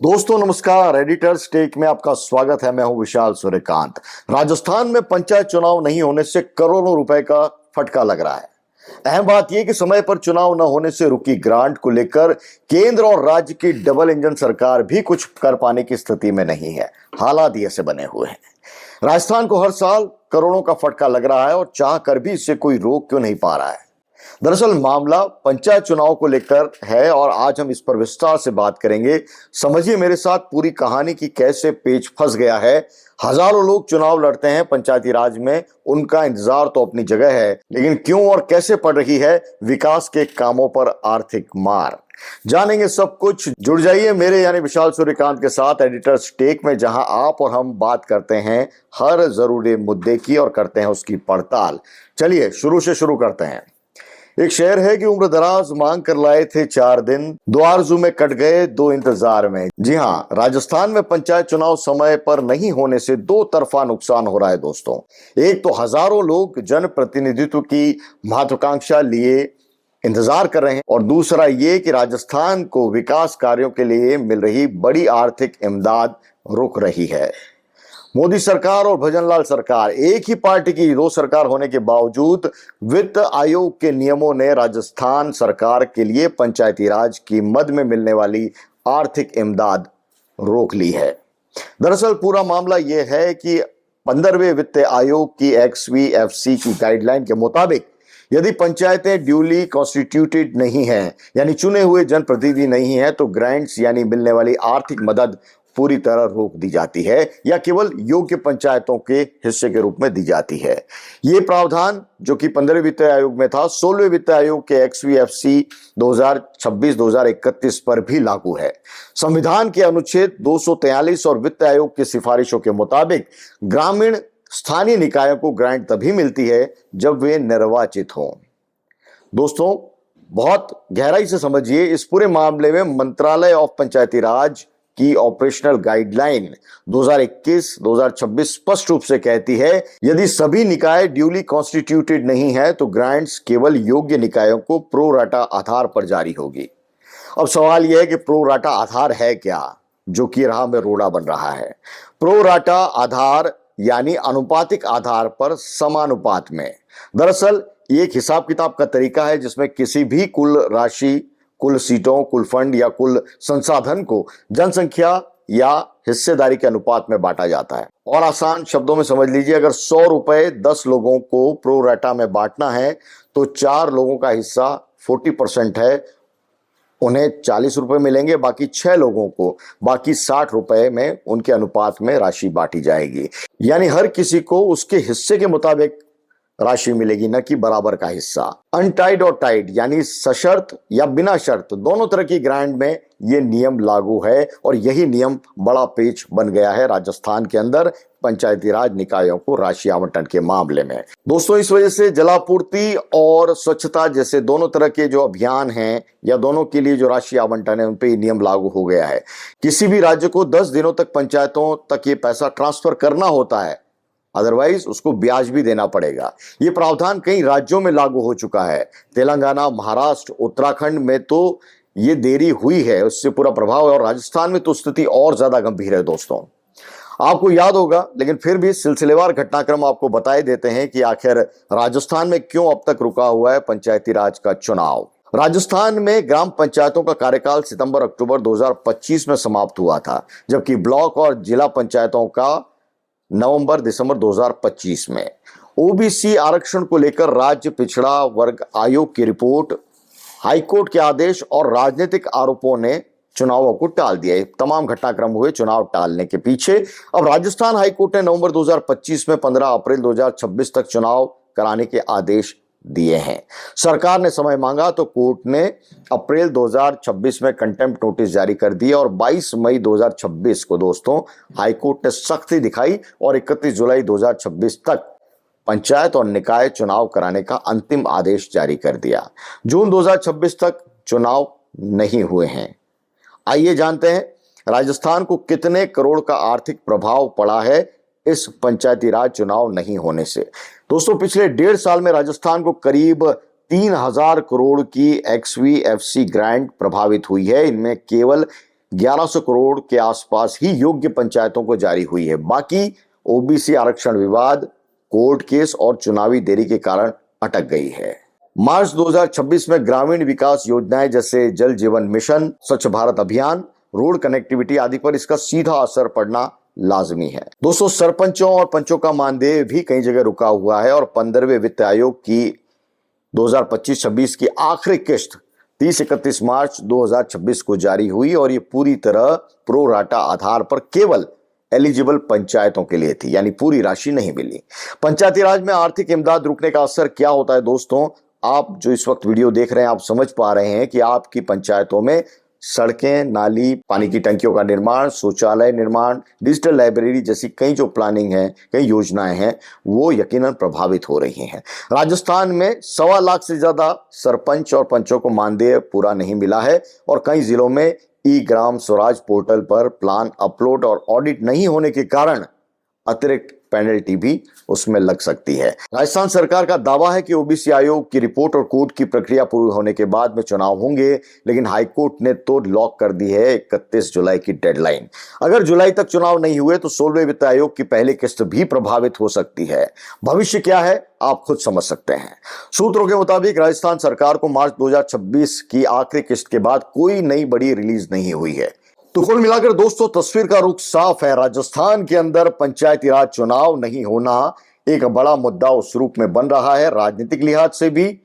दोस्तों नमस्कार। Editors take में आपका स्वागत है। मैं हूं विशाल सूर्यकांत। राजस्थान में पंचायत चुनाव नहीं होने से करोड़ों रुपए का फटका लग रहा है। अहम बात यह कि समय पर चुनाव न होने से रुकी ग्रांट को लेकर केंद्र और राज्य की डबल इंजन सरकार भी कुछ कर पाने की स्थिति में नहीं है। हालात ऐसे बने हुए हैं। राजस्थान को हर साल करोड़ों का फटका लग रहा है और चाह कर भी इससे कोई रोक क्यों नहीं पा रहा है। दरअसल मामला पंचायत चुनाव को लेकर है और आज हम इस पर विस्तार से बात करेंगे। समझिए मेरे साथ पूरी कहानी की कैसे पेच फंस गया है। हजारों लोग चुनाव लड़ते हैं पंचायती राज में, उनका इंतजार तो अपनी जगह है, लेकिन क्यों और कैसे पड़ रही है विकास के कामों पर आर्थिक मार। जानेंगे सब कुछ। जुड़ जाइए मेरे यानी विशाल सूर्यकांत के साथ एडिटर्स टेक में, जहां आप और हम बात करते हैं हर जरूरी मुद्दे की और करते हैं उसकी पड़ताल। चलिए शुरू से शुरू करते हैं। एक शेर है कि उम्र दराज मांग कर लाए थे 4 दिन, 2 आरज़ू में कट गए 2 इंतजार में। जी हाँ, राजस्थान में पंचायत चुनाव समय पर नहीं होने से 2 तरफा नुकसान हो रहा है दोस्तों। एक तो हजारों लोग जन प्रतिनिधित्व की महत्वाकांक्षा लिए इंतजार कर रहे हैं और दूसरा ये कि राजस्थान को विकास कार्यों के लिए मिल रही बड़ी आर्थिक इमदाद रुक रही है। मोदी सरकार और भजनलाल सरकार, एक ही पार्टी की 2 सरकार होने के बावजूद वित्त आयोग के नियमों ने राजस्थान सरकार के लिए पंचायती राज की मद में मिलने वाली आर्थिक इमदाद रोक ली है। दरअसल पूरा मामला यह है कि 15वें वित्त आयोग की XVFC की गाइडलाइन के मुताबिक यदि पंचायतें ड्यूली कॉन्स्टिट्यूटेड नहीं हैं, यानी चुने हुए जनप्रतिनिधि नहीं हैं, तो ग्रांट्स यानी मिलने वाली आर्थिक मदद पूरी तरह रोक दी जाती है या केवल योग्य पंचायतों के हिस्से के रूप में दी जाती है। ये प्रावधान जो कि 15वें वित्त आयोग में था, 16वें वित्त आयोग के XVFC 2026-2031 पर भी लागू है। संविधान के अनुच्छेद 243 और वित्त आयोग की सिफारिशों के मुताबिक ग्रामीण स्थानीय निकायों को ग्रांट तभी मिलती है जब वे निर्वाचित हों। दोस्तों बहुत गहराई से समझिए, इस पूरे मामले में मंत्रालय ऑफ पंचायती राज की ऑपरेशनल गाइडलाइन 2021-2026 स्पष्ट रूप से कहती है यदि सभी निकाय ड्यूली कॉन्स्टिट्यूटेड नहीं है तो ग्रांट्स केवल योग्य निकायों को प्रो राटा आधार पर जारी होगी। अब सवाल यह है कि प्रो राटा आधार है क्या, जो कि राह में रोड़ा बन रहा है। प्रो राटा आधार यानी अनुपातिक आधार पर समानुपात में। दरअसल ये एक हिसाब किताब का तरीका है जिसमें किसी भी कुल राशि, कुल सीटों, कुल फंड या कुल संसाधन को जनसंख्या या हिस्सेदारी के अनुपात में बांटा जाता है। और आसान शब्दों में समझ लीजिए, अगर 100 रुपए 10 लोगों को प्रो राटा में बांटना है तो 4 लोगों का हिस्सा 40% है, उन्हें 40 रुपए मिलेंगे। बाकी 6 लोगों को बाकी 60 रुपए में उनके अनुपात में राशि बांटी जाएगी। यानी हर किसी को उसके हिस्से के मुताबिक राशि मिलेगी, न कि बराबर का हिस्सा। अनटाइड और टाइड यानी सशर्त या बिना शर्त दोनों तरह की ग्रांट में यह नियम लागू है और यही नियम बड़ा पेच बन गया है राजस्थान के अंदर पंचायती राज निकायों को राशि आवंटन के मामले में। दोस्तों इस वजह से जलापूर्ति और स्वच्छता जैसे दोनों तरह के जो अभियान हैं या दोनों के लिए जो राशि आवंटन है उन पे नियम लागू हो गया है। किसी भी राज्य को 10 दिनों तक पंचायतों तक ये पैसा ट्रांसफर करना होता है, अदरवाइज उसको ब्याज भी देना पड़ेगा। ये प्रावधान कई राज्यों में लागू हो चुका है। तेलंगाना, महाराष्ट्र, उत्तराखंड में तो ये देरी हुई है, उससे पूरा प्रभाव है और राजस्थान में तो स्थिति और ज्यादा गंभीर है। दोस्तों आपको याद होगा, लेकिन फिर भी सिलसिलेवार घटनाक्रम आपको बताए देते हैं कि आखिर राजस्थान में क्यों अब तक रुका हुआ है पंचायती राज का चुनाव। राजस्थान में ग्राम पंचायतों का कार्यकाल सितंबर-अक्टूबर 2025 में समाप्त हुआ था, जबकि ब्लॉक और जिला पंचायतों का नवंबर-दिसंबर 2025 में। ओबीसी आरक्षण को लेकर राज्य पिछड़ा वर्ग आयोग की रिपोर्ट, हाईकोर्ट के आदेश और राजनीतिक आरोपों ने चुनावों को टाल दिया। तमाम घटनाक्रम हुए चुनाव टालने के पीछे। अब राजस्थान हाईकोर्ट ने नवंबर 2025 में 15 अप्रैल 2026 तक चुनाव कराने के आदेश दिए हैं। सरकार ने समय मांगा तो कोर्ट ने अप्रैल 2026 में कंटेम्प्ट नोटिस जारी कर दिया और 22 मई 2026 को दोस्तों हाईकोर्ट ने सख्ती दिखाई और 31 जुलाई 2026 तक पंचायत और निकाय चुनाव कराने का अंतिम आदेश जारी कर दिया। जून 2026 तक चुनाव नहीं हुए हैं। आइए जानते हैं राजस्थान को कितने करोड़ का आर्थिक प्रभाव पड़ा है इस पंचायती राज चुनाव नहीं होने से। दोस्तों पिछले 1.5 साल में राजस्थान को करीब 3000 करोड़ की XVFC ग्रांट प्रभावित हुई है। इनमें केवल 1100 करोड़ के आसपास ही योग्य पंचायतों को जारी हुई है। बाकी ओबीसी आरक्षण विवाद, कोर्ट केस और चुनावी देरी के कारण अटक गई है। मार्च 2026 में ग्रामीण विकास योजनाएं जैसे जल जीवन मिशन, स्वच्छ भारत अभियान, रोड कनेक्टिविटी आदि पर इसका सीधा असर पड़ना लाजमी है। दोस्तों, सरपंचों और पंचों का मानदेय भी कई जगह रुका हुआ है और 15वें वित्त आयोग की 2025-26 की आखिरी किस्त 30-31 मार्च 2026 को जारी हुई और ये पूरी तरह प्रो राटा आधार पर केवल एलिजिबल पंचायतों के लिए थी, यानी पूरी राशि नहीं मिली। पंचायती राज में आर्थिक इमदाद रुकने का असर क्या होता है दोस्तों, आप जो इस वक्त वीडियो देख रहे हैं आप समझ पा रहे हैं कि आपकी पंचायतों में सड़कें, नाली, पानी की टंकियों का निर्माण, शौचालय निर्माण, डिजिटल लाइब्रेरी जैसी कई जो प्लानिंग है, कई योजनाएं हैं, वो यकीनन प्रभावित हो रही हैं। राजस्थान में 1.25 लाख से ज्यादा सरपंच और पंचों को मानदेय पूरा नहीं मिला है और कई जिलों में ई ग्राम स्वराज पोर्टल पर प्लान अपलोड और ऑडिट नहीं होने के कारण अतिरिक्त पेनल्टी भी उसमें लग सकती है। राजस्थान सरकार का दावा है कि ओबीसी आयोग की रिपोर्ट और कोर्ट की प्रक्रिया पूरी होने के बाद में चुनाव होंगे, लेकिन हाईकोर्ट ने तो लॉक कर दी है 31 जुलाई की डेडलाइन। अगर जुलाई तक चुनाव नहीं हुए तो 16वें वित्त आयोग की पहली किस्त भी प्रभावित हो सकती है। भविष्य क्या है आप खुद समझ सकते हैं। सूत्रों के मुताबिक राजस्थान सरकार को मार्च 2026 की आखिरी किस्त के बाद कोई नई बड़ी रिलीज नहीं हुई है। तो कुल मिलाकर दोस्तों तस्वीर का रुख साफ है। राजस्थान के अंदर पंचायती राज चुनाव नहीं होना एक बड़ा मुद्दा उस रूप में बन रहा है, राजनीतिक लिहाज से भी,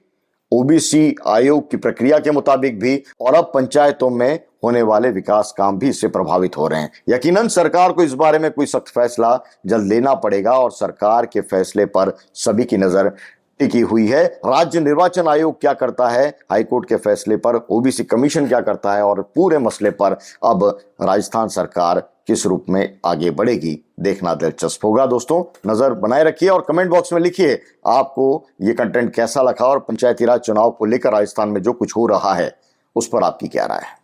ओबीसी आयोग की प्रक्रिया के मुताबिक भी, और अब पंचायतों में होने वाले विकास काम भी इससे प्रभावित हो रहे हैं। यकीनन सरकार को इस बारे में कोई सख्त फैसला जल्द लेना पड़ेगा और सरकार के फैसले पर सभी की नजर टिकी हुई है। राज्य निर्वाचन आयोग क्या करता है, हाईकोर्ट के फैसले पर ओबीसी कमीशन क्या करता है और पूरे मसले पर अब राजस्थान सरकार किस रूप में आगे बढ़ेगी, देखना दिलचस्प होगा। दोस्तों, नजर बनाए रखिए और कमेंट बॉक्स में लिखिए आपको ये कंटेंट कैसा लगा और पंचायती राज चुनाव को लेकर राजस्थान में जो कुछ हो रहा है उस पर आपकी क्या राय है।